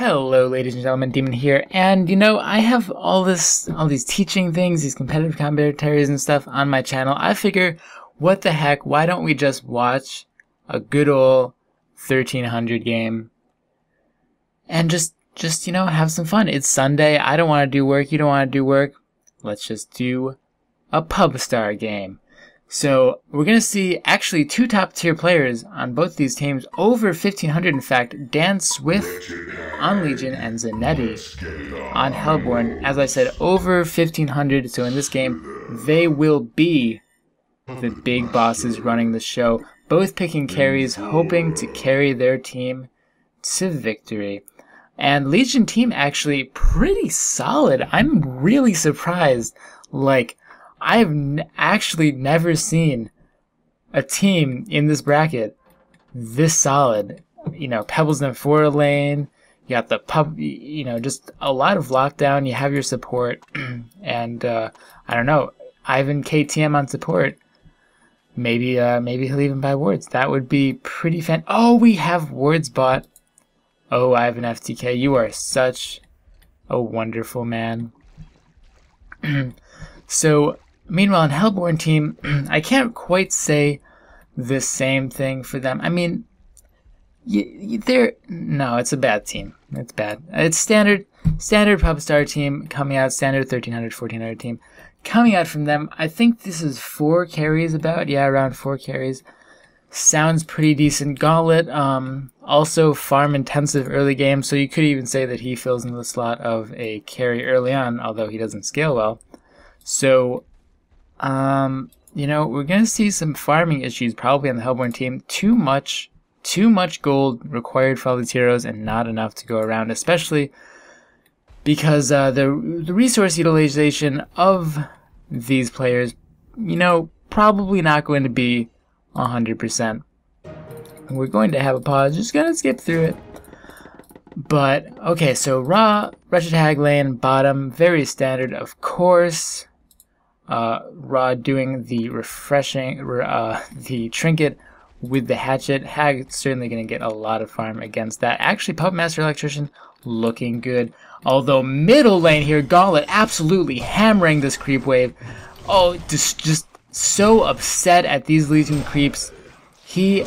Hello, ladies and gentlemen, Demon here, and I have all these teaching things, these competitive commentaries and stuff on my channel. I figure, what the heck, why don't we just watch a good old 1300 game and just have some fun. It's Sunday, I don't want to do work, you don't want to do work. Let's just do a Pubstar game. So we're going to see actually two top tier players on both these teams, over 1500 in fact. Dan Swift on Legion and Zanetti on Hellborn. As I said, over 1500, so in this game they will be the big bosses running the show. Both picking carries, hoping to carry their team to victory. And Legion team actually pretty solid. I'm really surprised. Like, I've actually never seen a team in this bracket this solid. Pebbles in 4 lane, you got the pub, just a lot of lockdown, you have your support, and I don't know, Ivan KTM on support. Maybe he'll even buy wards. That would be pretty fan. Oh, we have wards bought. Oh, Ivan FTK, you are such a wonderful man. So, meanwhile, in Hellborn team, I can't quite say the same thing for them. I mean, no, it's a bad team. It's bad. It's standard Pubstar team coming out, standard 1300, 1400 team coming out from them. I think this is 4 carries about. Yeah, around 4 carries. Sounds pretty decent. Gauntlet, also farm intensive early game, so you could even say that he fills in the slot of a carry early on, although he doesn't scale well. So, we're going to see some farming issues probably on the Hellborn team. Too much gold required for all these heroes and not enough to go around, especially because the resource utilization of these players, probably not going to be 100%. We're going to have a pause, just going to skip through it. But, okay, so Ra, Wretched Hag lane, bottom, very standard, of course. Ra doing the the trinket with the hatchet. Hag certainly going to get a lot of farm against that. Actually, Pubstar Electrician looking good. Although middle lane here, Gauntlet absolutely hammering this creep wave. Oh, just so upset at these Legion creeps. He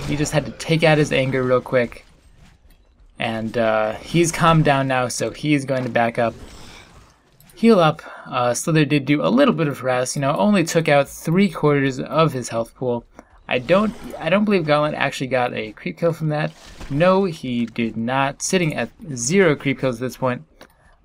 just had to take out his anger real quick. And he's calmed down now, so he's going to back up. Heal up. Slither did do a little bit of harass, only took out 3/4 of his health pool. I don't believe Gauntlet actually got a creep kill from that. No, he did not. Sitting at 0 creep kills at this point.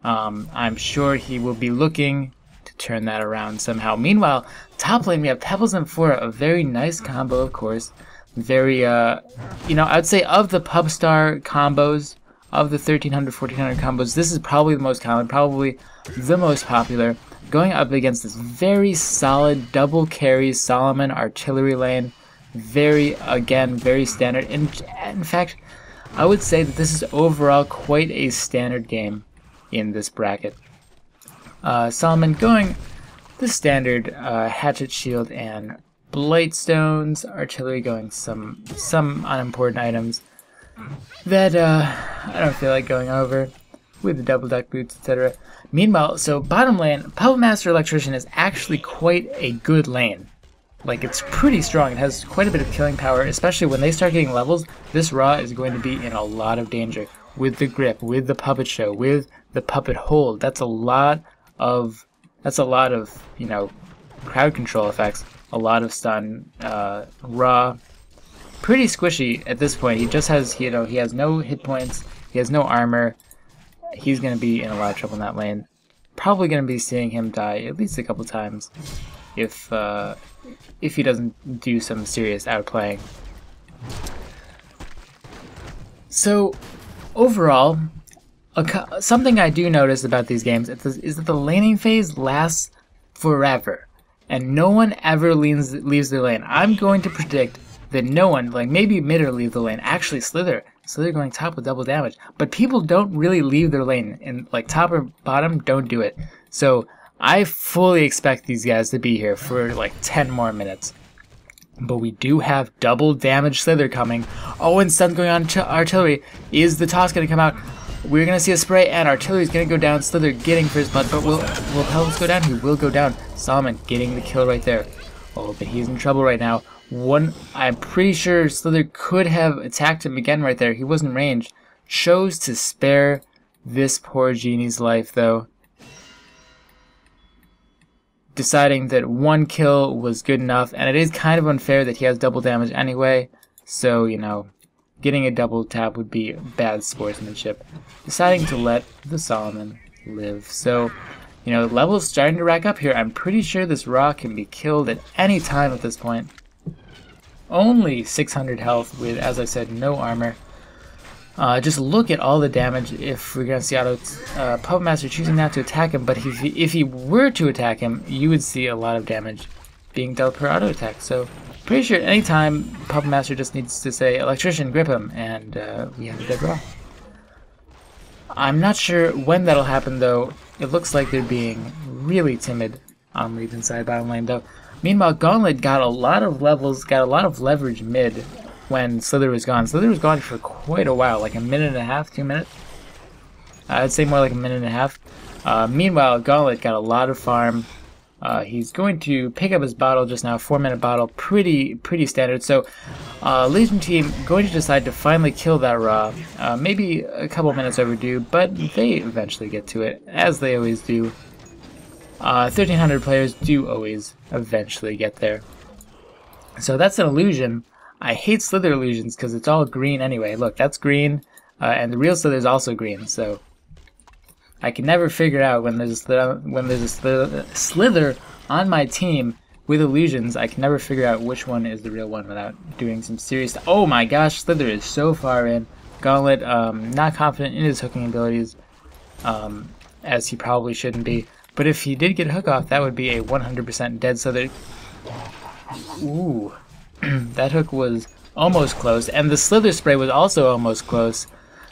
I'm sure he will be looking to turn that around somehow. Meanwhile, top lane we have Pebbles and Flora, a very nice combo, of course. Very, I'd say of the Pubstar combos, of the 1300, 1400 combos, this is probably the most common, probably the most popular. Going up against this very solid double carry Solomon artillery lane. Very standard. And in fact, I would say that this is overall quite a standard game in this bracket. Solomon going the standard hatchet, shield, and blightstones. Artillery going some unimportant items that I don't feel like going over, with the double duck boots, etc. Meanwhile, so bottom lane, Pubstar Electrician is actually quite a good lane. Like, it's pretty strong. It has quite a bit of killing power, especially when they start getting levels. This Ra is going to be in a lot of danger with the grip, with the puppet show, with the puppet hold. That's a lot of crowd control effects. A lot of stun. Ra, pretty squishy at this point. He just has, he has no hit points. He has no armor. He's going to be in a lot of trouble in that lane. Probably going to be seeing him die at least a couple times if he doesn't do some serious outplaying. So, overall, something I do notice about these games is that the laning phase lasts forever. And no one ever leaves their lane. I'm going to predict that no one, like maybe mid or leave the lane. Actually, Slither going top with double damage. But people don't really leave their lane. And like top or bottom, don't do it. So I fully expect these guys to be here for like 10 more minutes. But we do have double damage Slither coming. Oh, and stun going on to artillery. Is the toss going to come out? We're going to see a spray, and artillery is going to go down. Slither getting first blood, but will Pelvis go down? He will go down. Solomon getting the kill right there. Oh, but he's in trouble right now. I'm pretty sure Slither could have attacked him again right there. He wasn't in range. Chose to spare this poor genie's life, though. Deciding that one kill was good enough, and it is kind of unfair that he has double damage anyway, so, you know, getting a double tap would be bad sportsmanship. Deciding to let the Solomon live. So, you know, levels starting to rack up here. I'm pretty sure this Ra can be killed at any time at this point. Only 600 health with, as I said, no armor. Just look at all the damage if we're going to see Puppet Master choosing not to attack him, but if he were to attack him, you would see a lot of damage being dealt per auto attack. So, pretty sure anytime Puppet Master just needs to say, Electrician, grip him, and we have a dead Ra. I'm not sure when that'll happen, though. It looks like they're being really timid on Leeds inside bottom lane, though. Meanwhile, Gauntlet got a lot of levels, got a lot of leverage mid when Slither was gone. Slither was gone for quite a while, like a minute and a half, 2 minutes. I'd say more like a minute and a half. Meanwhile, Gauntlet got a lot of farm. He's going to pick up his bottle just now, 4-minute bottle, pretty standard. So, Legion team going to decide to finally kill that Ra. Maybe a couple minutes overdue, but they eventually get to it, as they always do. 1,300 players do always eventually get there. So that's an illusion. I hate Slither illusions because it's all green anyway. Look, that's green, and the real Slither is also green. So I can never figure out when there's a Slither on my team with illusions. I can never figure out which one is the real one without doing some serious. Oh my gosh, Slither is so far in. Gauntlet, not confident in his hooking abilities, as he probably shouldn't be. But if he did get a hook off, that would be a 100% dead Slither. Ooh. That hook was almost close, and the Slither spray was also almost close.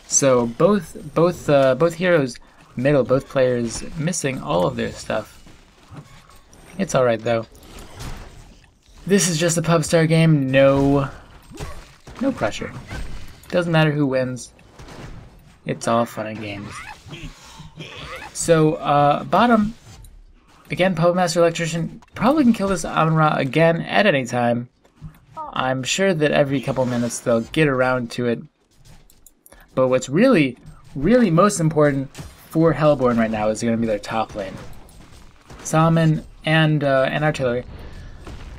So both heroes middle, both players missing all of their stuff. It's all right though. This is just a Pubstar game. No pressure. Doesn't matter who wins. It's all fun and games. So bottom again, Puppet Master Electrician probably can kill this Amon-Ra again at any time. I'm sure that every couple minutes they'll get around to it. But what's really most important for Hellborn right now is going to be their top lane. Solomon and artillery.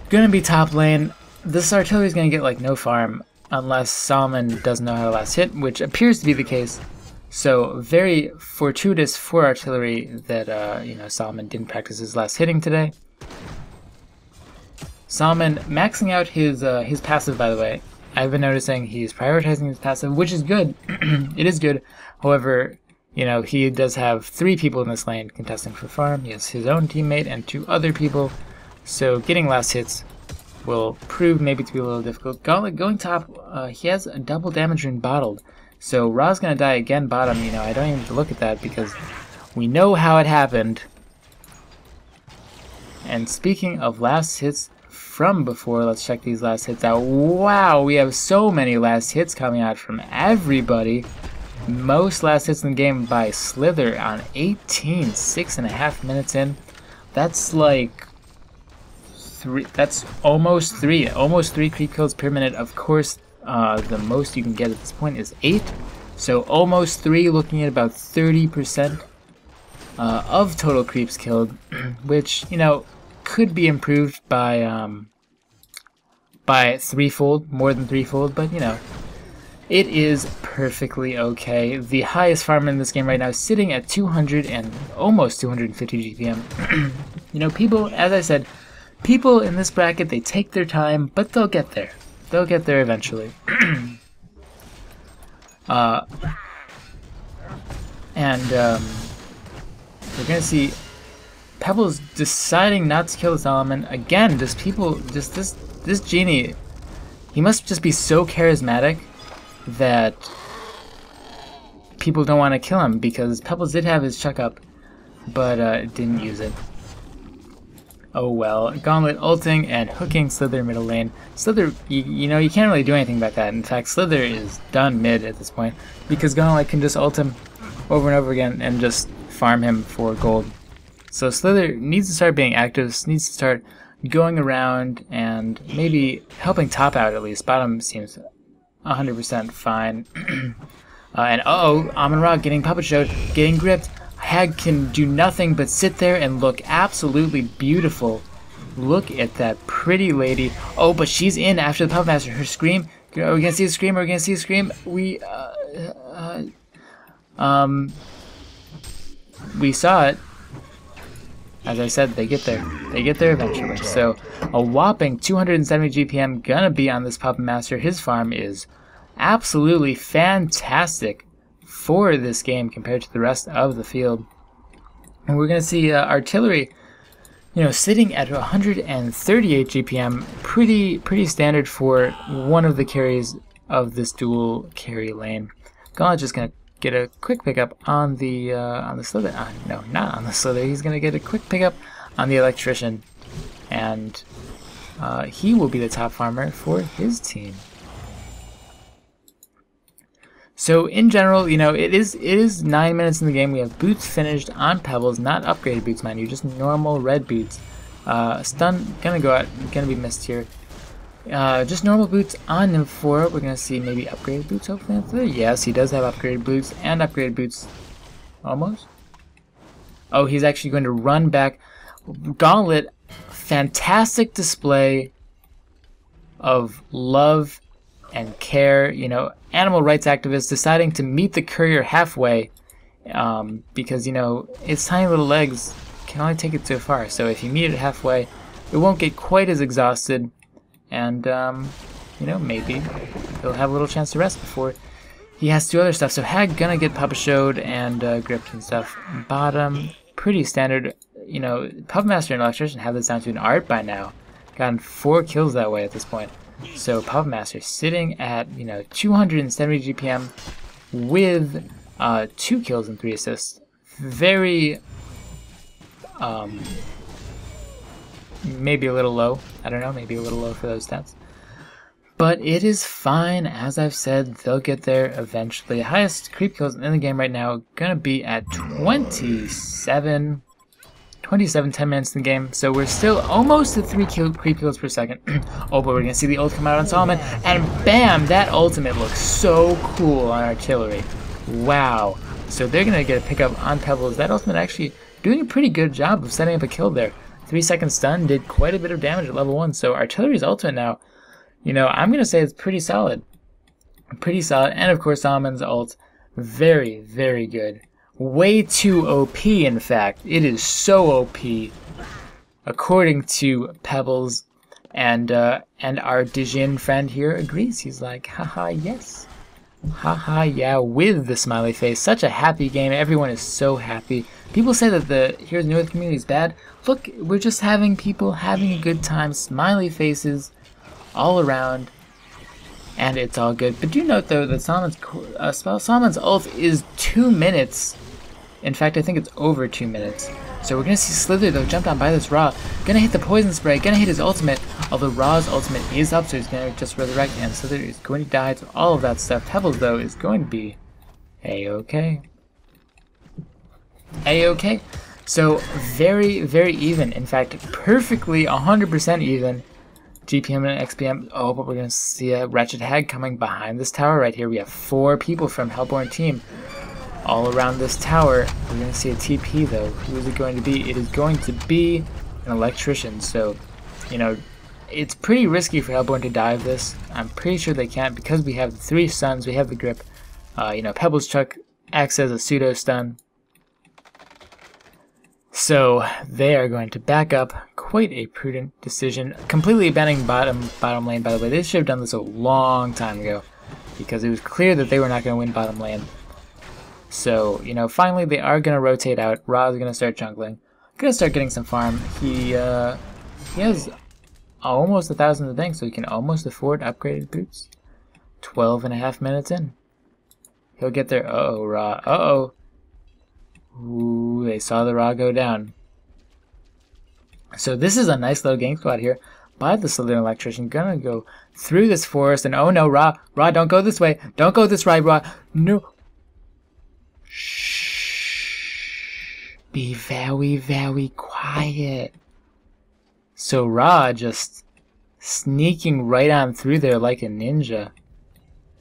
Going to be top lane. This artillery is going to get like no farm unless Solomon doesn't know how to last hit, which appears to be the case. So very fortuitous for artillery that you know, Solomon didn't practice his last hitting today. Solomon maxing out his passive, by the way. I've been noticing he's prioritizing his passive, which is good. It is good. However, you know, he does have 3 people in this lane contesting for farm. He has his own teammate and 2 other people. So getting last hits will prove maybe to be a little difficult. Gauntlet going top, he has a double damage rune bottled. So Ra's gonna die again bottom. You know, I don't even have to look at that because we know how it happened. And speaking of last hits from before, let's check these last hits out. Wow, we have so many last hits coming out from everybody. Most last hits in the game by Slither on 18, 6.5 minutes in. That's like that's almost three creep kills per minute. Of course, the most you can get at this point is 8. So almost 3, looking at about 30% of total creeps killed, which, you know, could be improved by threefold, more than threefold, but you know, it is perfectly okay. The highest farmer in this game right now is sitting at 200 and almost 250 GPM. You know, people, as I said, people in this bracket, they take their time, but they'll get there. They'll get there eventually. We're gonna see Pebbles deciding not to kill this element again. This genie, he must just be so charismatic that people don't want to kill him, because Pebbles did have his chuck up, but didn't use it. Oh well. Gauntlet ulting and hooking Slither middle lane. Slither, you know, you can't really do anything about that. In fact, Slither is done mid at this point because Gauntlet can just ult him over and over again and just farm him for gold. So Slither needs to start being active, needs to start going around and maybe helping top out at least. Bottom seems 100% fine. And uh-oh, Amon-Ra getting puppet showed, getting gripped. Hag can do nothing but sit there and look absolutely beautiful. Look at that pretty lady. Oh, but she's in after the Puppet Master. Her scream. Are we gonna see a scream? Are we gonna see a scream? We saw it. As I said, they get there. They get there eventually. So a whopping 270 GPM gonna be on this Puppet Master. His farm is absolutely fantastic for this game compared to the rest of the field. And we're going to see artillery, you know, sitting at 138 GPM, pretty standard for one of the carries of this dual carry lane. Gauntlet's just going to get a quick pickup on the Slither. No, not on the Slither. He's going to get a quick pickup on the Electrician, and he will be the top farmer for his team. So in general, you know, it is 9 minutes in the game. We have boots finished on Pebbles, not upgraded boots, mind you, just normal red boots. Stun gonna go out, gonna be missed here. Just normal boots on Nymph 4. We're gonna see maybe upgraded boots hopefully after that. Yes, he does have upgraded boots and upgraded boots. Almost. Oh, he's actually going to run back. Gauntlet, fantastic display of love and care, you know, animal rights activists deciding to meet the courier halfway because, you know, its tiny little legs can only take it so far. So if you meet it halfway, it won't get quite as exhausted, and, you know, maybe he'll have a little chance to rest before he has to do other stuff. So Hag gonna get Puppet Showed and gripped and stuff. Bottom, pretty standard. You know, Puppet Master and Electrician have this down to an art by now. Gotten 4 kills that way at this point. So Puppet Master sitting at, you know, 270 GPM with 2 kills and 3 assists. Very, maybe a little low. I don't know, maybe a little low for those stats. But it is fine. As I've said, they'll get there eventually. Highest creep kills in the game right now gonna be at 27, 10 minutes in the game, so we're still almost at 3 creep kills per second. Oh, but we're gonna see the ult come out on Solomon, and bam! That ultimate looks so cool on artillery. Wow. So they're gonna get a pickup on Pebbles. That ultimate actually doing a pretty good job of setting up a kill there. 3-second stun did quite a bit of damage at level 1, so artillery's ultimate now, you know, I'm gonna say it's pretty solid. Pretty solid, and of course Solomon's ult, very, very good. Way too OP, in fact. It is so OP, according to Pebbles, and our Dijin friend here agrees. He's like, haha, yes. Haha, yeah, with the smiley face. Such a happy game. Everyone is so happy. People say that the Heroes of North community is bad. Look, we're just having people having a good time. Smiley faces all around, and it's all good. But do note, though, that Solomon's ult is 2 minutes. In fact, I think it's over 2 minutes. So we're going to see Slither, though, jump down by this Ra. Gonna hit the poison spray, gonna hit his ultimate. Although Ra's ultimate is up, so he's going to just resurrect, and Slither is going to die to all of that stuff. Pebbles, though, is going to be A-okay. A-okay. So very, very even. In fact, perfectly 100% even. GPM and XPM. Oh, but we're going to see a Wretched Hag coming behind this tower right here. We have 4 people from Hellborn team all around this tower. We're going to see a TP, though. Who is it going to be? It is going to be an Electrician. So, you know, it's pretty risky for Hellborn to dive this. I'm pretty sure they can't because we have the 3 stuns. We have the grip. You know, Pebbles Chuck acts as a pseudo stun. So they are going to back up. Quite a prudent decision. Completely abandoning bottom lane, by the way. They should have done this a long time ago because it was clear that they were not going to win bottom lane. So, you know, finally they are going to rotate out. Ra is going to start jungling. Going to start getting some farm. He has almost 1,000 in the bank, so he can almost afford upgraded boots. 12.5 minutes in. He'll get there. Uh-oh, Ra. Uh-oh. Ooh, they saw the Ra go down. So this is a nice little gang squad here by the Slytherin Electrician. Gonna go through this forest, and oh no, Ra, don't go this way. Don't go this way, Ra. No. Shh. Be very, very quiet. So Ra just sneaking right on through there like a ninja.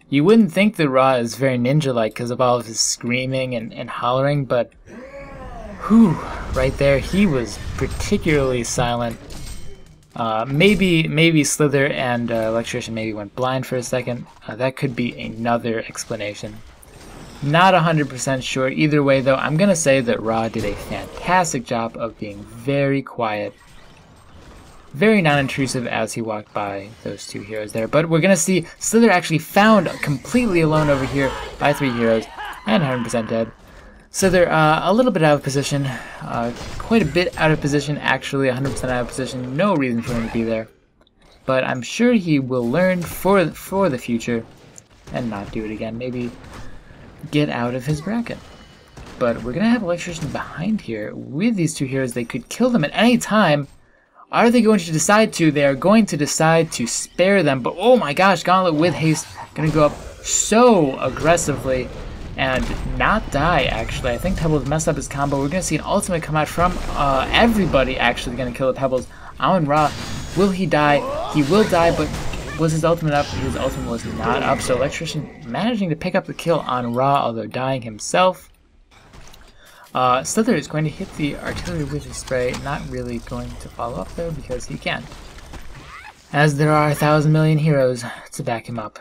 You wouldn't think that Ra is very ninja-like because of all of his screaming and hollering, but whew, right there, he was particularly silent. Maybe Slither and Electrician maybe went blind for a second. That could be another explanation. Not 100% sure. Either way, though, I'm going to say that Ra did a fantastic job of being very quiet, very non-intrusive as he walked by those two heroes there. But we're going to see Slither actually found completely alone over here by 3 heroes and 100% dead. So they're a little bit out of position, quite a bit out of position, actually 100% out of position. No reason for him to be there, but I'm sure he will learn for the future and not do it again. Maybe get out of his bracket. But we're gonna have Electrician behind here with these 2 heroes. They could kill them at any time. Are they going to decide to? They are going to decide to spare them. But oh my gosh, Gauntlet with haste gonna go up so aggressively and not die, actually. I think Pebbles messed up his combo. We're going to see an ultimate come out from everybody actually going to kill the Pebbles. Amun Ra, will he die? He will die, but was his ultimate up? His ultimate was not up, so Electrician managing to pick up the kill on Ra, although dying himself. Slither is going to hit the artillery with his spray, not really going to follow up though, because he can, as there are 1,000 million heroes to back him up.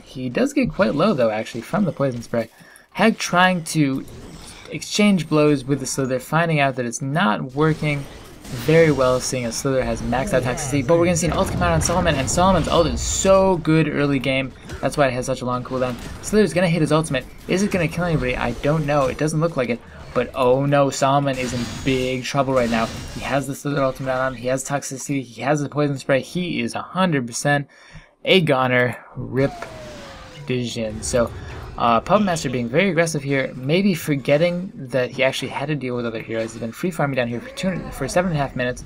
He does get quite low though, actually, from the poison spray. Heg trying to exchange blows with the Slither, finding out that it's not working very well, seeing as Slither has maxed out toxicity. But we're going to see an ult come out on Solomon, and Solomon's ult is so good early game. That's why it has such a long cooldown. Slither's going to hit his ultimate. Is it going to kill anybody? I don't know. It doesn't look like it. But oh no, Solomon is in big trouble right now. He has the Slither ultimate on him. He has toxicity. He has the poison spray. He is 100% a goner. Rip Dijin. So Pub Master being very aggressive here, maybe forgetting that he actually had to deal with other heroes. He's been free farming down here for 7.5 minutes.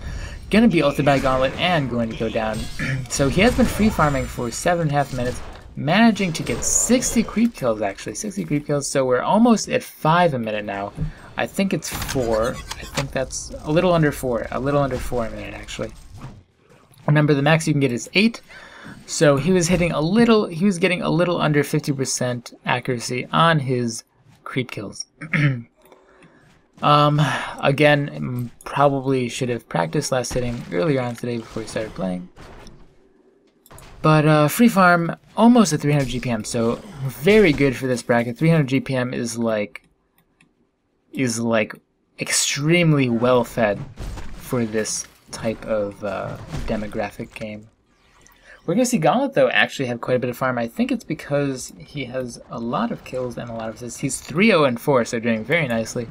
Gonna be ulted by Gauntlet and going to go down. So he has been free farming for 7.5 minutes, managing to get 60 creep kills actually. 60 creep kills, so we're almost at 5 a minute now. I think it's 4. I think that's a little under 4. A little under 4 a minute actually. Remember, the max you can get is 8. So he was getting a little under 50% accuracy on his creep kills. Again, probably should have practiced last hitting earlier on today before he started playing. But free farm almost at 300 GPM, so very good for this bracket. 300 GPM is like extremely well fed for this type of demographic game. We're going to see Gauntlet, though, actually have quite a bit of farm. I think it's because he has a lot of kills and a lot of assists. He's 3-0-4, so doing very nicely.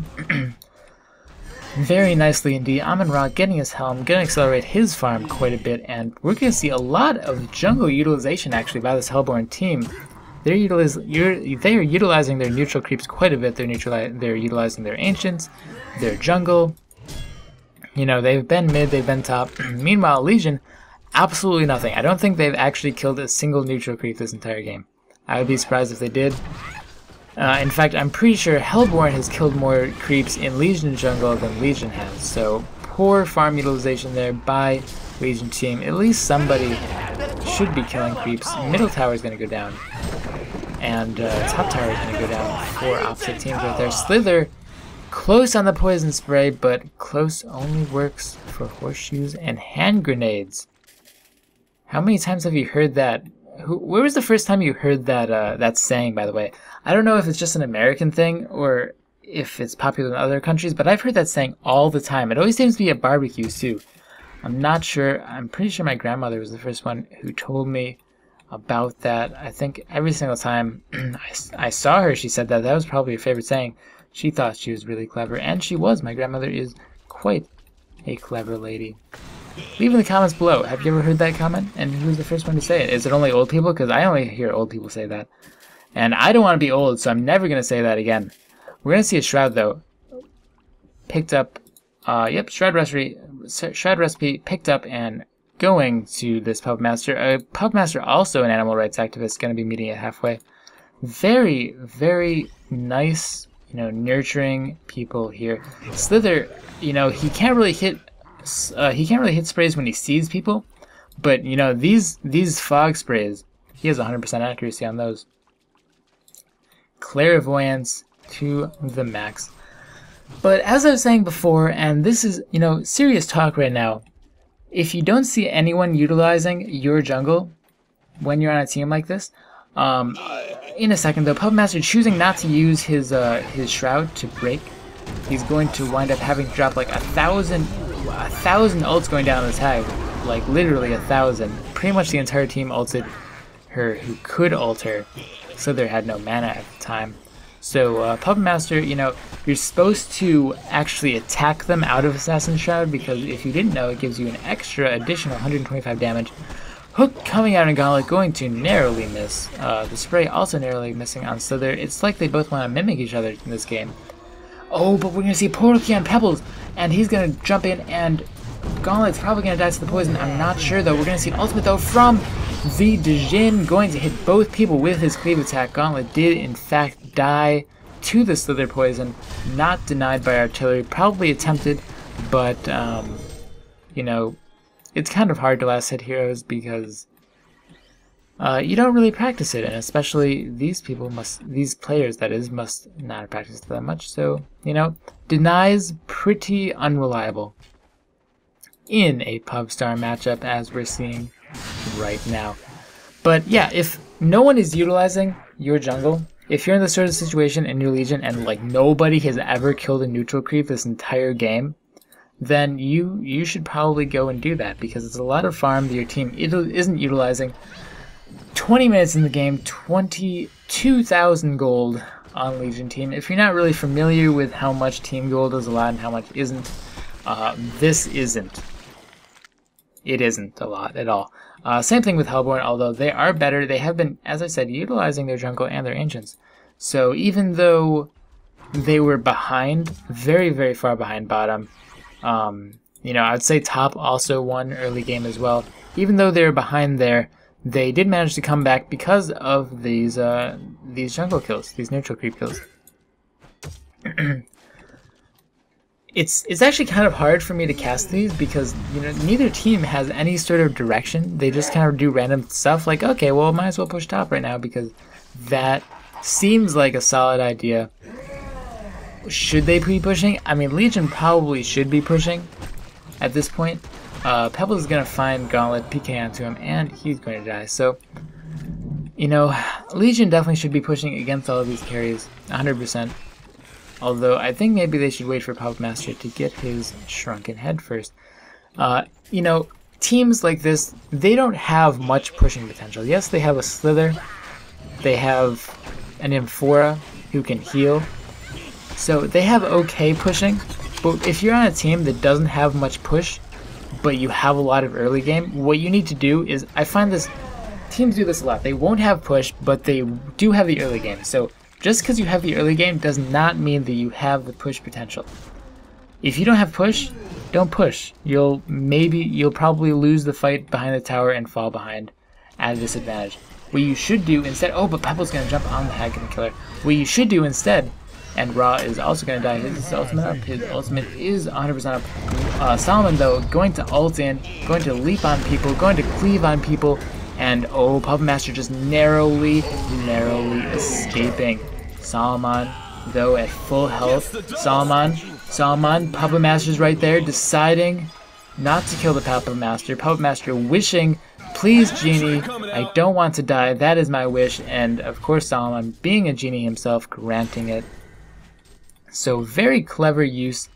Very nicely indeed. Amun Ra getting his helm, going to accelerate his farm quite a bit, and we're going to see a lot of jungle utilization, actually, by this Hellborn team. They are utilizing their neutral creeps quite a bit. They're utilizing their ancients, their jungle. You know, they've been mid, they've been top. Meanwhile, Legion, absolutely nothing. I don't think they've actually killed a single neutral creep this entire game. I would be surprised if they did. In fact, I'm pretty sure Hellborn has killed more creeps in Legion jungle than Legion has. So poor farm utilization there by Legion team. At least somebody should be killing creeps. Middle tower is going to go down, and top tower is going to go down for opposite teams right there. Slither close on the poison spray, but close only works for horseshoes and hand grenades. How many times have you heard that? Where was the first time you heard that saying, by the way? I don't know if it's just an American thing or if it's popular in other countries, but I've heard that saying all the time. It always seems to be at barbecues too. I'm not sure. I'm pretty sure my grandmother was the first one who told me about that. I think every single time I saw her, she said that. That was probably her favorite saying. She thought she was really clever, and she was. My grandmother is quite a clever lady. Leave in the comments below. Have you ever heard that comment? And who's the first one to say it? Is it only old people? Because I only hear old people say that. And I don't want to be old, so I'm never going to say that again. We're going to see a Shroud, though. Picked up Yep, Shroud Recipe picked up and going to this Pub Master. Pub Master, also an animal rights activist, going to be meeting it halfway. Very, very nice, nurturing people here. Slither, he can't really hit sprays when he sees people, but these fog sprays, he has 100% accuracy on those. Clairvoyance to the max. But as I was saying before, and this is, serious talk right now, if you don't see anyone utilizing your jungle when you're on a team like this, in a second though, Pub Master choosing not to use his Shroud to break, he's going to wind up having to drop like 1,000 ults going down the tag, like literally 1,000. Pretty much the entire team ulted her who could ult her. Slither had no mana at the time. So Pub Master, you're supposed to actually attack them out of Assassin's Shroud, because if you didn't know, it gives you an extra additional 125 damage. Hook coming out in Gauntlet, going to narrowly miss. The spray also narrowly missing on Slither. It's like they both want to mimic each other in this game. Oh, but we're going to see Portal Key on Pebbles, and he's going to jump in, and Gauntlet's probably going to die to the poison. I'm not sure, though. We're going to see an ultimate, though, from the Djinn, going to hit both people with his cleave attack. Gauntlet did, in fact, die to the Slither poison. Not denied by artillery. Probably attempted, but, it's kind of hard to last hit heroes because you don't really practice it, and especially these players, that is, must not have practiced that much. So, denies pretty unreliable in a Pubstar matchup, as we're seeing right now. But yeah, if no one is utilizing your jungle, if you're in this sort of situation in your Legion and like nobody has ever killed a neutral creep this entire game, then you should probably go and do that, because it's a lot of farm that your team isn't utilizing. 20 minutes in the game, 22,000 gold on Legion team. If you're not really familiar with how much team gold is a lot and how much isn't, this isn't. It isn't a lot at all. Same thing with Hellborn, although they are better. They have been, as I said, utilizing their jungle and their ancients. So even though they were behind, very, very far behind bottom, I'd say top also won early game as well. Even though they were behind there, they did manage to come back because of these jungle kills, these neutral creep kills. It's actually kind of hard for me to cast these because neither team has any sort of direction. They just kind of do random stuff like, okay, well, might as well push top right now because that seems like a solid idea. Should they be pushing? I mean, Legion probably should be pushing at this point. Pebble is going to find Gauntlet, PK onto him, and he's going to die. So, Legion definitely should be pushing against all of these carries, 100%. Although, I think maybe they should wait for Pub Master to get his shrunken head first. Teams like this, they don't have much pushing potential. Yes, they have a Slither. They have an Amphora who can heal. So they have okay pushing, but if you're on a team that doesn't have much push, but you have a lot of early game, what you need to do is, I find this, teams do this a lot, they won't have push, but they do have the early game. So just because you have the early game does not mean that you have the push potential. If you don't have push, don't push. You'll probably lose the fight behind the tower and fall behind at a disadvantage. What you should do instead, oh, but Pebble's going to jump on the Hag and kill her. What you should do instead, and Ra is also going to die. His ultimate up. His ultimate is 100% up. Solomon, though, going to ult in, going to leap on people, going to cleave on people, and oh, Pub Master just narrowly escaping. Solomon, though, at full health. Solomon, Pub Master's right there, deciding not to kill the Pub Master. Pub Master wishing, please, Genie, I don't want to die. That is my wish. And, of course, Solomon, being a genie himself, granting it. So very clever use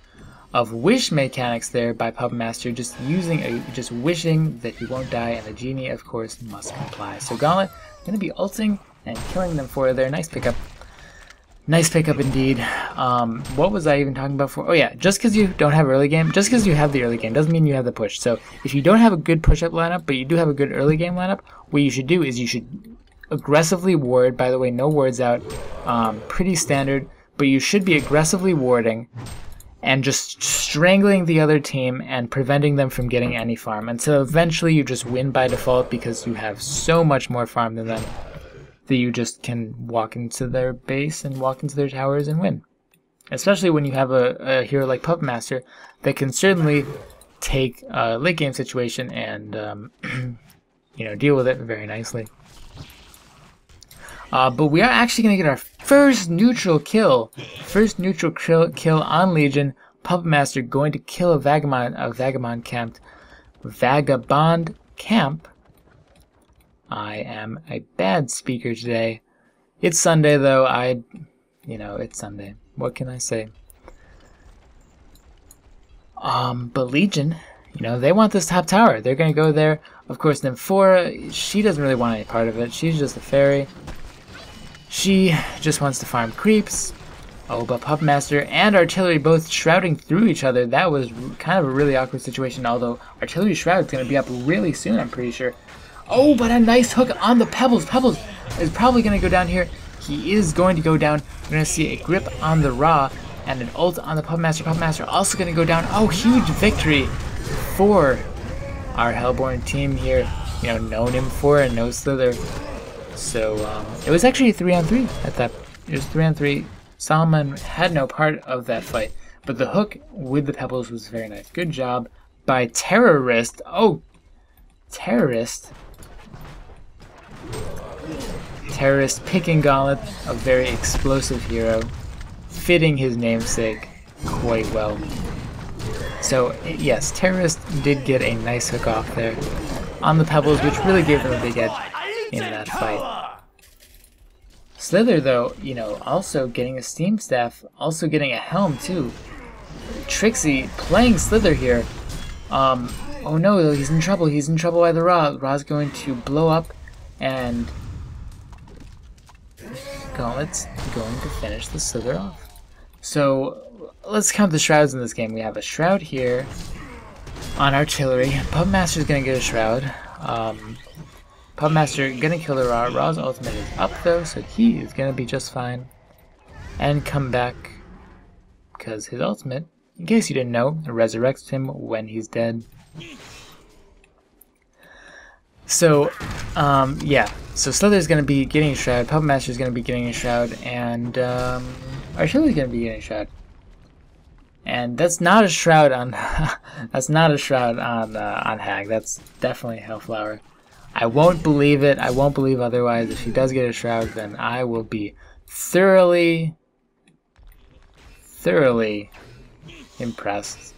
of wish mechanics there by Pub Master, just wishing that he won't die, and the genie, of course, must comply. So Gauntlet going to be ulting and killing them for their nice pickup. Nice pickup indeed. What was I even talking about for? Oh yeah, just because you don't have early game, just because you have the early game doesn't mean you have the push. So if you don't have a good push-up lineup, but you do have a good early game lineup, what you should do is you should aggressively ward. By the way, no wards out. Pretty standard. But you should be aggressively warding and just strangling the other team and preventing them from getting any farm. Until eventually you just win by default because you have so much more farm than them that you just can walk into their base and walk into their towers and win. Especially when you have a hero like Pubmaster that can certainly take a late game situation and deal with it very nicely. But we are actually going to get our first neutral kill. First neutral kill on Legion. Pubmaster going to kill a vagabond camp. I am a bad speaker today. It's Sunday though. It's Sunday. What can I say? But Legion, they want this top tower. They're going to go there. Of course, Nymphora, she doesn't really want any part of it. She's just a fairy. She just wants to farm creeps. Oh, but Pubmaster and Artillery both shrouding through each other. That was kind of a really awkward situation, although Artillery Shroud is going to be up really soon, I'm pretty sure. Oh, but a nice hook on the Pebbles. Pebbles is probably going to go down here. He is going to go down. We're going to see a grip on the Ra and an ult on the Pubmaster. Pubmaster also going to go down. Oh, huge victory for our Hellborn team here. No Nymphora and no Slither. So it was actually a 3-on-3 at that. It was 3-on-3. Solomon had no part of that fight, but the hook with the Pebbles was very nice. Good job by Terrorist. Oh, Terrorist picking Gauntlet, a very explosive hero, fitting his namesake quite well. So yes, Terrorist did get a nice hook off there on the Pebbles, which really gave them a big edge in that fight. Slither though, also getting a Steam Staff, also getting a Helm too. Trixie playing Slither here. Oh no, he's in trouble. He's in trouble by the Ra. Ra's going to blow up, and Gauntlet's going to finish the Slither off. So let's count the shrouds in this game. We have a shroud here on Artillery. Pubmaster's going to get a shroud. Pubmaster going to kill the Ra. Ra's ultimate is up though, so he is going to be just fine. And come back, because his ultimate, in case you didn't know, resurrects him when he's dead. So, yeah. So Slither's going to be getting a shroud, Pubmaster's going to be getting a shroud, and Artillery's going to be getting a shroud. And that's not a shroud on that's not a shroud on Hag. That's definitely Hellflower. I won't believe it. I won't believe otherwise. If he does get a shroud, then I will be thoroughly impressed.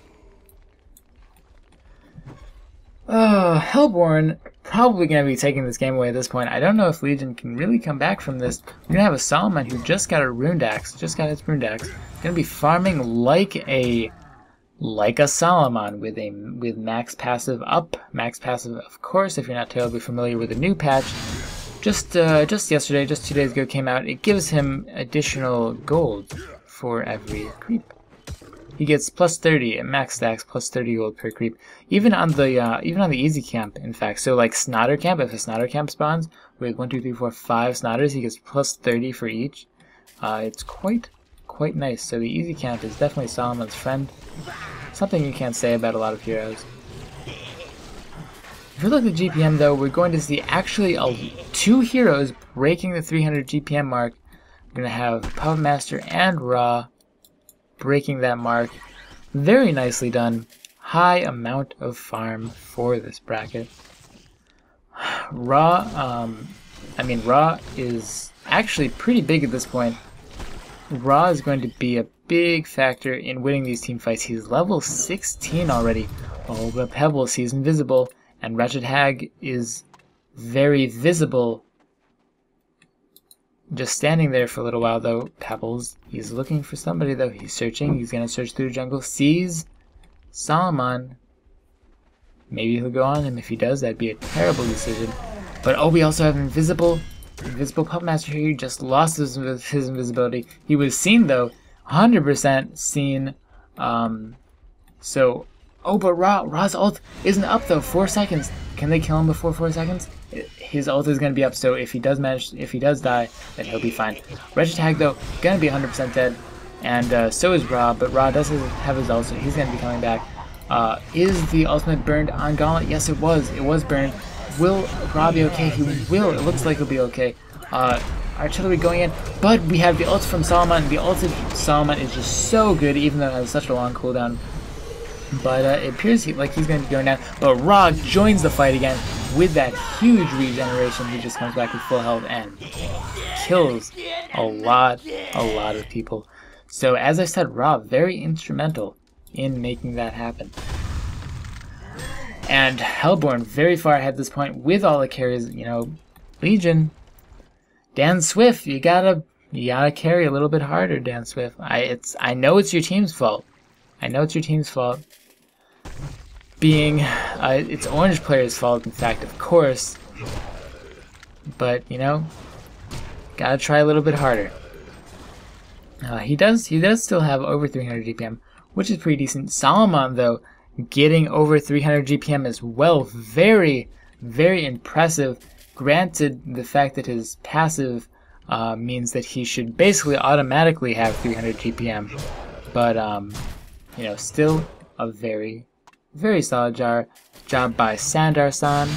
Hellborn probably going to be taking this game away at this point. I don't know if Legion can really come back from this. We're going to have a Solomon who just got a Runed Axe, just got his Runed Axe. Going to be farming like a Solomon with max passive up. Max passive, of course, if you're not terribly familiar with the new patch. Just yesterday, just 2 days ago came out. It gives him additional gold for every creep. He gets plus 30 at max stacks, plus 30 gold per creep. Even on the easy camp, in fact. So like Snotter camp, if a Snotter camp spawns with 1, 2, 3, 4, 5 Snotters, he gets plus 30 for each. It's quite nice. So the easy camp is definitely Solomon's friend. Something you can't say about a lot of heroes. If you look at the GPM though, we're going to see actually 2 heroes breaking the 300 GPM mark. We're going to have Pubmaster and Ra breaking that mark. Very nicely done. High amount of farm for this bracket. Ra is actually pretty big at this point. Ra is going to be a big factor in winning these team fights. He's level 16 already. Oh, but Pebbles, he's invisible. And Wretched Hag is very visible. Just standing there for a little while though. Pebbles, he's looking for somebody though. He's searching. He's going to search through the jungle. Sees Solomon. Maybe he'll go on him. If he does, that'd be a terrible decision. But oh, we also have Invisible Pubmaster here. He just lost his invisibility. He was seen though. 100% seen. So, oh, but Ra's ult isn't up though. 4 seconds. Can they kill him before 4 seconds? His ult is going to be up, so if he does die, then he'll be fine. Wretched Hag though, going to be 100% dead. and so is Ra, but Ra doesn't have his ult, so he's going to be coming back. Is the ultimate burned on Gauntlet? Yes, it was. It was burned. Will Ra be okay? He will. It looks like he'll be okay. Artillery going in, but we have the ult from Solomon. The ult of Solomon is just so good, even though it has such a long cooldown. But it appears like he's going to be going down. But Ra joins the fight again with that huge regeneration. He just comes back with full health and kills a lot of people. So as I said, Ra very instrumental in making that happen. And Hellborn very far ahead at this point with all the carries. You know, Legion, Dan Swift, you gotta carry a little bit harder, Dan Swift. I know it's your team's fault. I know it's your team's fault. Being it's Orange player's fault, in fact, of course. But you know, gotta try a little bit harder. He does still have over 300 GPM, which is pretty decent. Solomon, though, getting over 300 GPM as well, very impressive. Granted, the fact that his passive means that he should basically automatically have 300 GPM, but you know, still a very solid job by Sandar-san,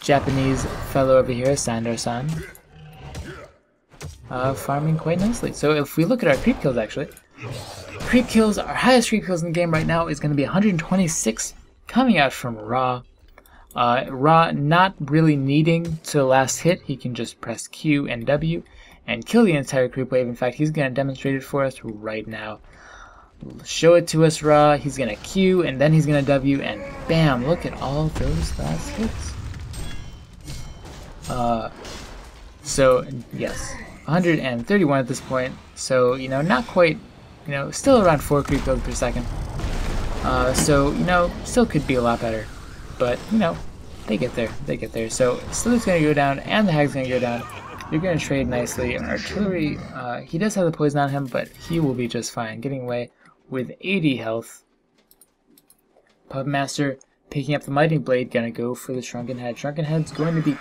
Japanese fellow over here, Sandar-san, farming quite nicely. So if we look at our creep kills, actually, creep kills, our highest creep kills in the game right now is going to be 126 coming out from Ra. Ra not really needing to last hit, he can just press Q and W and kill the entire creep wave. In fact, he's going to demonstrate it for us right now. Show it to us, Ra. He's going to Q and then he's going to W, and bam, look at all those last hits. So yes, 131 at this point, so you know, not quite, you know, still around 4 creep kills per second. So you know, still could be a lot better, but you know, they get there. So Slither's gonna go down and the Hag's gonna go down. You're gonna trade nicely. Artillery, he does have the poison on him, but he will be just fine, getting away with 80 health. Pubmaster picking up the Mighty Blade, gonna go for the Shrunken Head. Shrunken Head's going to be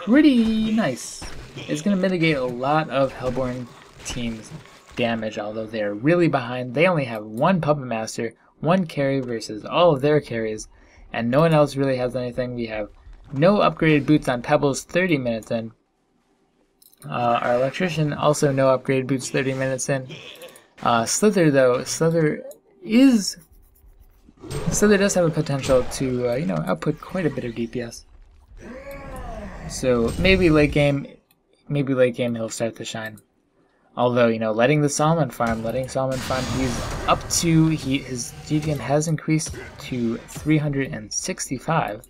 pretty nice. It's gonna mitigate a lot of Hellborn team's damage, although they're really behind. They only have one Puppet Master, one carry versus all of their carries, and no one else really has anything. We have no upgraded boots on Pebbles 30 minutes in. Our Electrician, also no upgraded boots 30 minutes in. Slither, though, Slither does have the potential to, you know, output quite a bit of DPS. So maybe late game he'll start to shine. Although, you know, letting Solomon farm, he's up to, his GPM has increased to 365.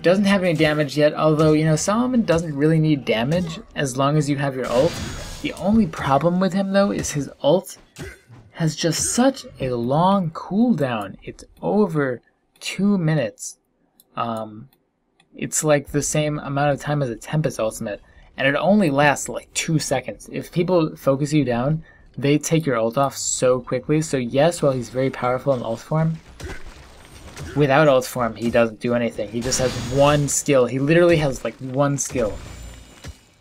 Doesn't have any damage yet, although, you know, Solomon doesn't really need damage as long as you have your ult. The only problem with him, though, is his ult has just such a long cooldown. It's over 2 minutes. It's like the same amount of time as a Tempest ultimate, and it only lasts like 2 seconds. If people focus you down, they take your ult off so quickly. So yes, while he's very powerful in ult form, without ult form he doesn't do anything. He just has one skill. He literally has like one skill.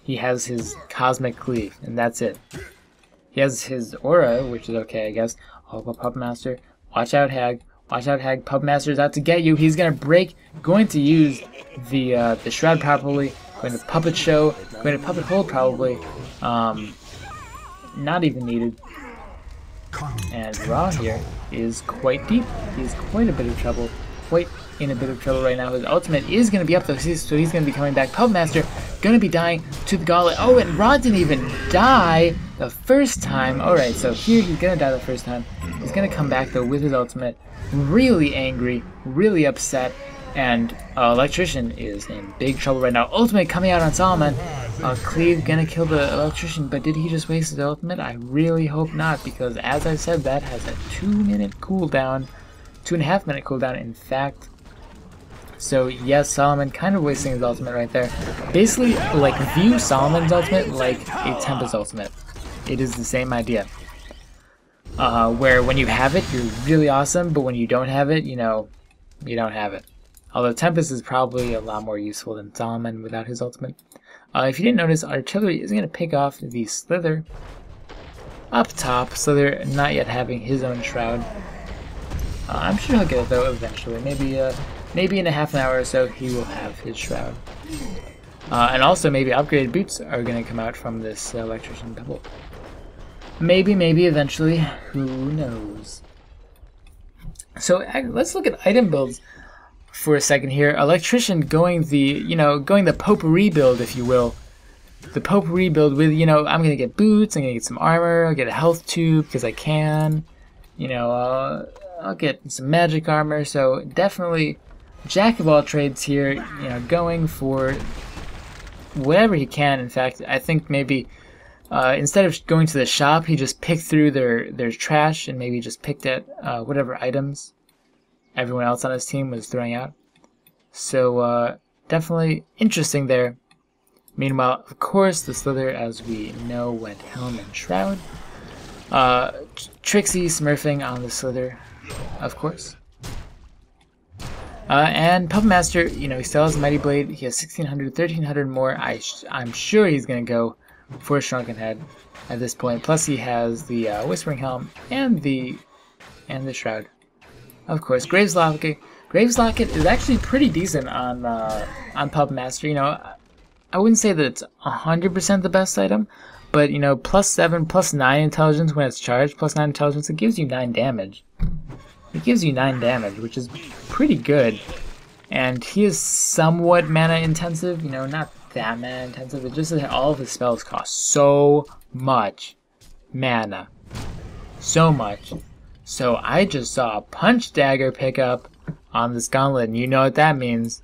He has his Cosmic Cleave, and that's it. He has his aura, which is okay, I guess. Oh, but Pubmaster, watch out, Hag. Watch out, Hag. Pubmaster's out to get you. He's gonna break. Going to use the shroud probably. Going to puppet show. Going to puppet hold probably. Not even needed. And Ra here is quite deep. He's quite a bit of trouble. Quite in a bit of trouble right now. His ultimate is going to be up though, so he's going to be coming back. Pubmaster going to be dying to the gauntlet. Oh, and Ra didn't even die the first time. Alright, so here he's going to die the first time. He's going to come back though with his ultimate. Really angry, really upset, and Electrician is in big trouble right now. Ultimate coming out on Solomon. Cleave gonna kill the Electrician, but did he just waste his ultimate? I really hope not, because as I said, that has a 2-minute cooldown, 2.5 minute cooldown in fact. So yes, Solomon kind of wasting his ultimate right there. Basically, like, view Solomon's ultimate like a Tempest ultimate. It is the same idea. Where when you have it, you're really awesome, but when you don't have it, you know, you don't have it. Although Tempest is probably a lot more useful than Solomon without his ultimate. If you didn't notice, artillery is going to pick off the Slither up top. Slither not yet having his own shroud. I'm sure he'll get it though eventually. Maybe in a half an hour or so he will have his shroud. And also maybe upgraded boots are going to come out from this electrician pebble. Maybe eventually. Who knows? So let's look at item builds for a second here. Electrician going the potpourri build, if you will. The potpourri build with, I'm going to get boots, I'm going to get some armor, I'll get a health tube because I can. I'll get some magic armor. So definitely jack of all trades here, going for whatever he can. In fact, I think maybe instead of going to the shop, he just picked through their trash and maybe just picked at whatever items everyone else on his team was throwing out. So definitely interesting there. Meanwhile, of course, the Slither, as we know, went helm and shroud. Trixie smurfing on the Slither, of course. And Puppet Master, he still has Mighty Blade. He has 1600, 1300 more. I'm sure he's going to go for a Shrunken Head at this point. Plus he has the Whispering Helm and the Shroud. Of course, Graves Locket. Graves Locket is actually pretty decent on Puppet Master. I wouldn't say that it's 100% the best item, but +7, +9 intelligence when it's charged, +9 intelligence, it gives you 9 damage. It gives you 9 damage, which is pretty good. And he is somewhat mana intensive, not that mana intensive. It's just that all of his spells cost so much mana. So much. So I just saw a Punch Dagger pick up on this gauntlet, and you know what that means.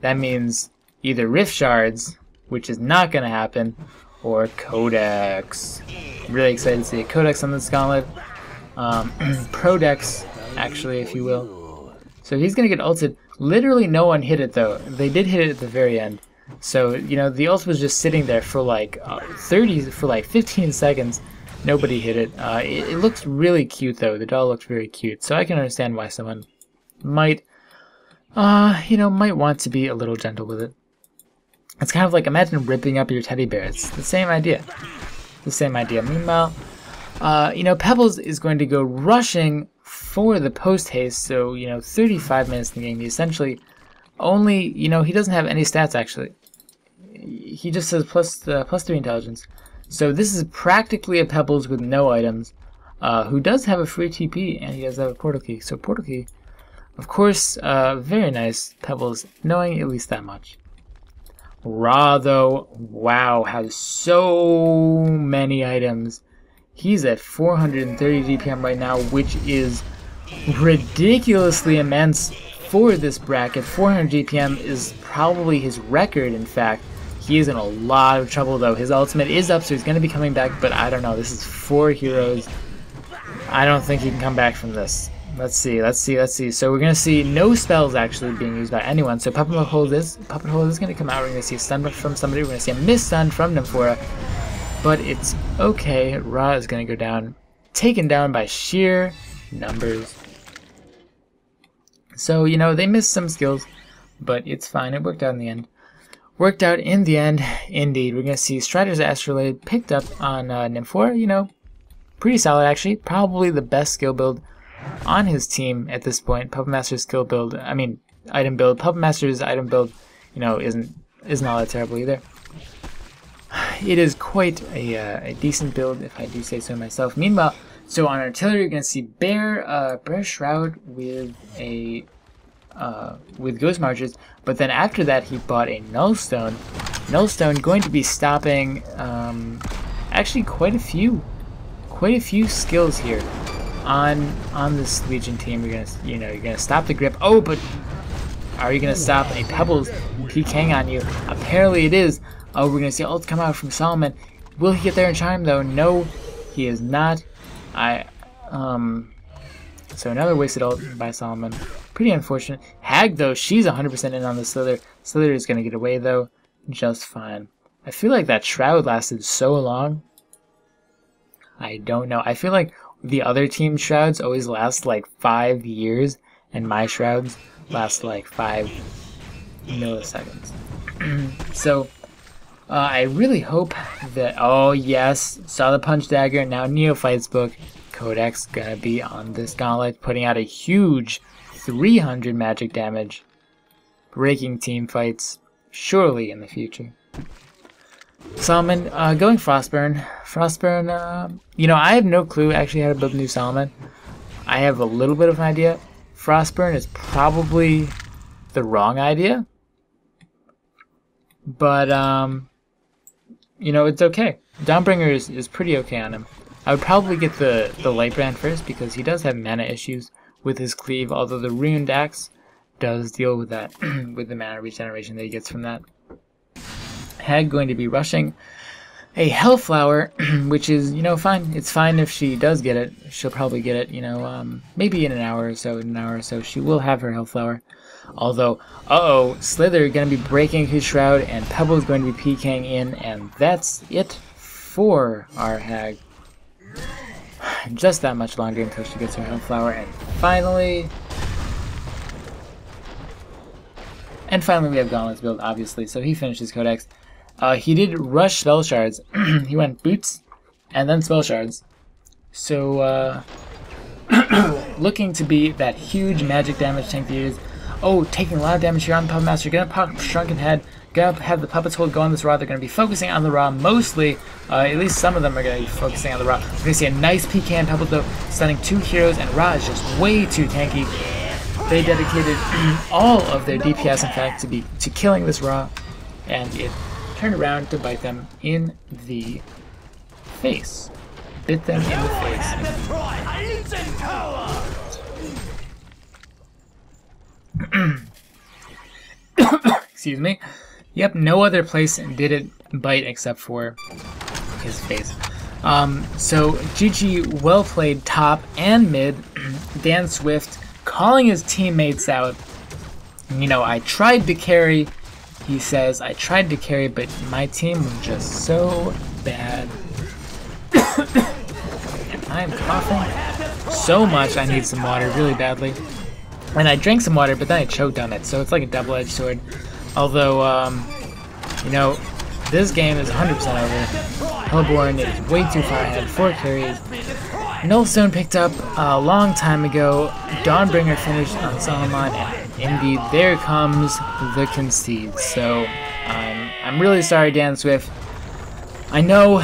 That means either Rift Shards, which is not going to happen, or Codex. I'm really excited to see a Codex on this gauntlet. Prodex, actually, if you will. So he's going to get ulted. Literally no one hit it, though. They did hit it at the very end. So, the ult was just sitting there for like 15 seconds. Nobody hit it. It looks really cute, though. The doll looks very cute. So I can understand why someone might want to be a little gentle with it. It's kind of like, imagine ripping up your teddy bear. It's the same idea. The same idea. Meanwhile, Pebbles is going to go rushing for the post haste. So, 35 minutes in the game. He essentially only, he doesn't have any stats actually. He just says +3 intelligence. So this is practically a Pebbles with no items, who does have a free TP and he does have a portal key. So portal key, of course, very nice. Pebbles knowing at least that much. Ra, though, wow, has so many items. He's at 430 DPM right now, which is ridiculously immense for this bracket. 400 DPM is probably his record, in fact. He is in a lot of trouble, though. His ultimate is up, so he's going to be coming back, but I don't know. This is 4 heroes. I don't think he can come back from this. Let's see. So we're going to see no spells actually being used by anyone. So Puppet Hole is going to come out. We're going to see a stun from somebody. We're going to see a miss stun from Nymphora. But it's okay. Ra is going to go down. Taken down by sheer numbers. So, they missed some skills, but it's fine. It worked out in the end. Indeed. We're going to see Strider's Astrolabe picked up on Nymphora. Pretty solid actually. Probably the best skill build on his team at this point. Puppet Master's item build. Puppet Master's item build, isn't all that terrible either. It is quite a decent build, if I do say so myself. Meanwhile, so on artillery, you're gonna see Bear Shroud with Ghost Marches, but then after that, he bought a Nullstone. Nullstone going to be stopping actually quite a few skills here. On this Legion team, you're gonna stop the grip. Oh, but are you gonna stop a Pebbles PKing on you? Apparently it is. Oh, we're gonna see ult come out from Solomon. Will he get there in time though? No, he is not. So another wasted ult by Solomon. Pretty unfortunate. Hag though, she's 100% in on the Slither. Slither is gonna get away though, just fine. I feel like that shroud lasted so long. I don't know. I feel like the other team shrouds always last like 5 years, and my shrouds last like 5 milliseconds. So, I really hope that, oh yes, saw the punch dagger, now Neophyte's book. Codex gonna be on this gauntlet, putting out a huge 300 magic damage, breaking team fights, surely in the future. Solomon, going Frostburn. Frostburn, you know, I have no clue actually how to build a new Solomon. I have a little bit of an idea. Frostburn is probably the wrong idea. But, you know, it's okay. Dawnbringer is pretty okay on him. I would probably get the Lightbrand first because he does have mana issues with his cleave, although the Ruined Axe does deal with that, with the mana regeneration that he gets from that. Hag going to be rushing a Hellflower, which is, you know, fine. It's fine if she does get it. She'll probably get it, you know, maybe in an hour or so. She will have her Hellflower. Although, Slither going to be breaking his Shroud, and Pebble is going to be PKing in, and that's it for our Hag. Just that much longer until she gets her Hellflower, and finally we have Gauntlet's build, obviously, so he finishes Codex. He did rush Spell Shards. He went Boots, and then Spell Shards. So, looking to be that huge magic damage tank that he is. Oh, taking a lot of damage here on the Puppet Master. Gonna pop Shrunken Head. Gonna have the Puppets hold go on this Raw. They're gonna be focusing on the Raw mostly. At least some of them are gonna be focusing on the Raw. We're gonna see a nice PK on Pebble though, stunning 2 heroes, and Ra is just way too tanky. They dedicated all of their DPS, in fact, to killing this Raw, and it turned around to bite them in the face. Bit them in the face. Excuse me. Yep, no other place did it bite except for his face. So GG, well played top and mid. Dan Swift calling his teammates out. You know, I tried to carry, he says, I tried to carry, but my team was just so bad. I'm coughing so much, I need some water really badly. And I drank some water, but then I choked on it, so it's like a double-edged sword. Although, you know, this game is 100% over. Hellborn is way too far ahead, 4 carries. Nullstone picked up a long time ago. Dawnbringer finished on Solomon, and indeed, there comes the concede. So, I'm really sorry, Dan Swift. I know,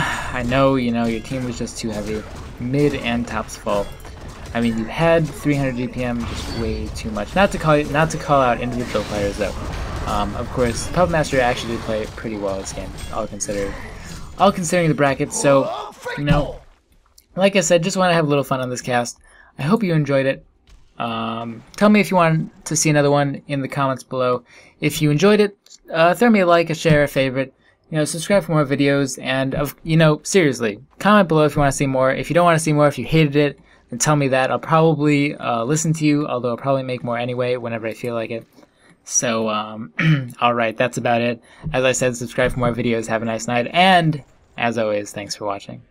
you know, your team was just too heavy. Mid and top's fault. I mean, you had 300 DPM, just way too much. Not to call out individual players though. Of course, Puppet Master actually did play pretty well this game, all considering the brackets. So, you know, like I said, just want to have a little fun on this cast. I hope you enjoyed it. Tell me if you want to see another one in the comments below. If you enjoyed it, throw me a like, a share, a favorite. You know, subscribe for more videos, and you know, seriously, comment below if you want to see more. If you don't want to see more, if you hated it, then tell me that. I'll probably listen to you, although I'll probably make more anyway whenever I feel like it. So, alright, that's about it. As I said, subscribe for more videos. Have a nice night, and as always, thanks for watching.